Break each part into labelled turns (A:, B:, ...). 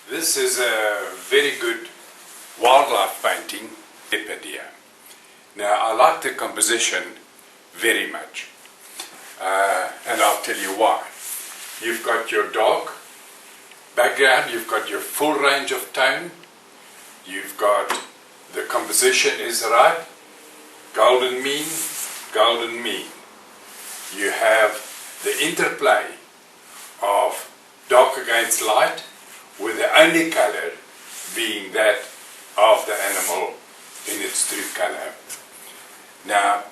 A: This is a very good wildlife painting, leopard here. Now I like the composition very much, and I'll tell you why. You've got your dark background, you've got your full range of tone, you've got the composition is right, golden mean, golden mean. You have the interplay of dark against light, with the only color being that of the animal in its true color. Now,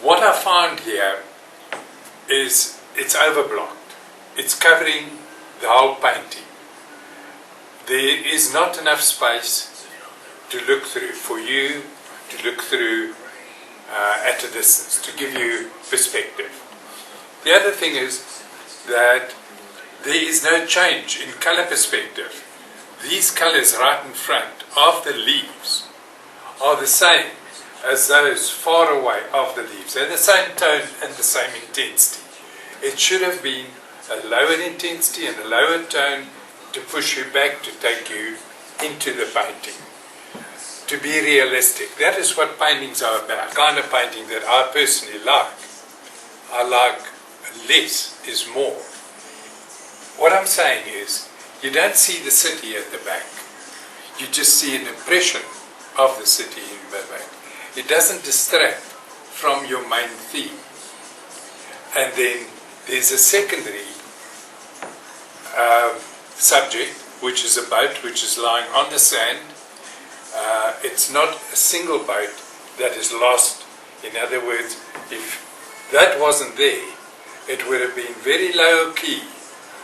A: what I find here is it's overblocked. It's covering the whole painting. There is not enough space to look through, for you to look through at a distance, to give you perspective. The other thing is that there is no change in color perspective. These colors right in front of the leaves are the same as those far away of the leaves. They're the same tone and the same intensity. It should have been a lower intensity and a lower tone to push you back, to take you into the painting. To be realistic. That is what paintings are about. The kind of painting that I personally like. I like less is more. What I'm saying is, you don't see the city at the back. You just see an impression of the city in the back. It doesn't distract from your main theme. And then there's a secondary subject, which is a boat which is lying on the sand. It's not a single boat that is lost. In other words, if that wasn't there, it would have been very low key,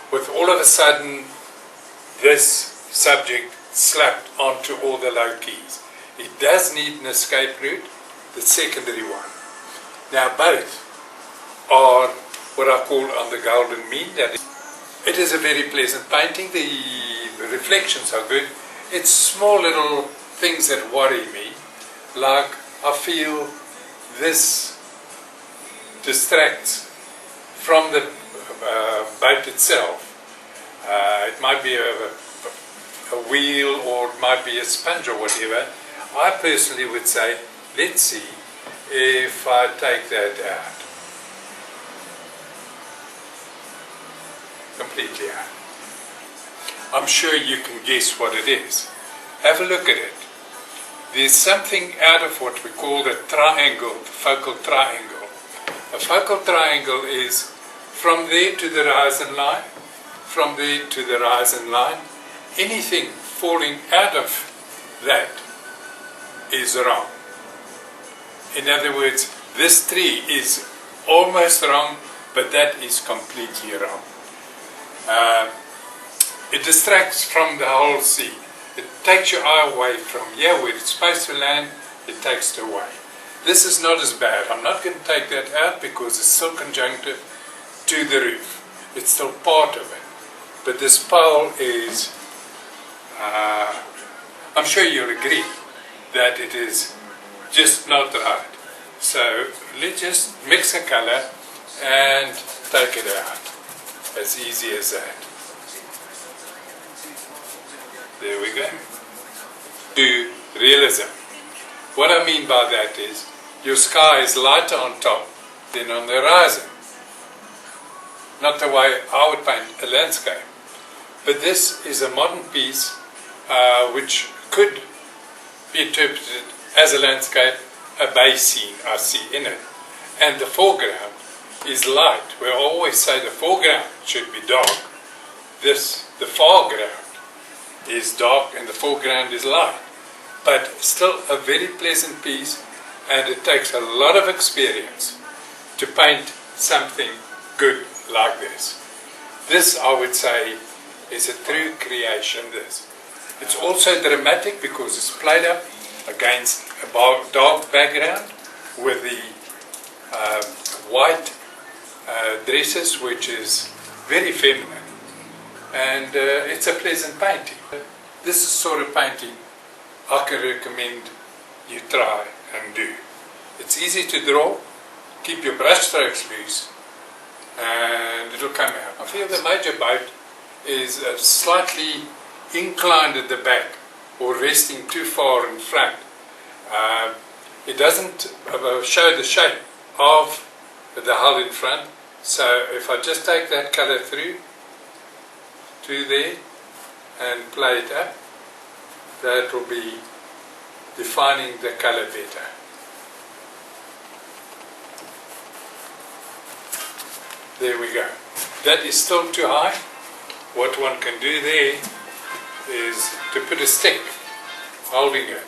A: with all of a sudden this subject slapped onto all the low keys. It does need an escape route, the secondary one. Now both are what I call on the golden mean. That it is a very pleasant painting. The reflections are good. It's small little things that worry me, like I feel this distracts from the boat itself. It might be a wheel, or it might be a sponge or whatever. I personally would say, let's see if I take that out. Completely out. I'm sure you can guess what it is. Have a look at it. There's something out of what we call the triangle, the focal triangle. A focal triangle is from there to the horizon line, from there to the horizon line. Anything falling out of that is wrong. In other words, this tree is almost wrong, but that is completely wrong. It distracts from the whole scene. It takes your eye away from here where it's supposed to land, it takes it away. This is not as bad. I'm not going to take that out because it's still conjunctive to the roof. It's still part of it. But this pole is, I'm sure you'll agree that it is just not right. So let's just mix a color and take it out. As easy as that. There we go. To realism. What I mean by that is, your sky is lighter on top than on the horizon. Not the way I would paint a landscape. But this is a modern piece which could be interpreted as a landscape, a bay scene I see in it. And the foreground is light. We always say the foreground should be dark. The foreground is dark and the foreground is light. But still a very pleasant piece, and it takes a lot of experience to paint something good like this. This, I would say, is a true creation. It's also dramatic because it's played up against a dark background with the white dresses, which is very feminine, and it's a pleasant painting. This is the sort of painting I can recommend you try and do. It's easy to draw. Keep your brush strokes loose and it'll come out. I feel the major boat is slightly inclined at the back or resting too far in front, it doesn't show the shape of the hull in front. So if I just take that colour through to there and play it up, that will be defining the colour better. There we go. That is still too high. What one can do there is to put a stick holding it.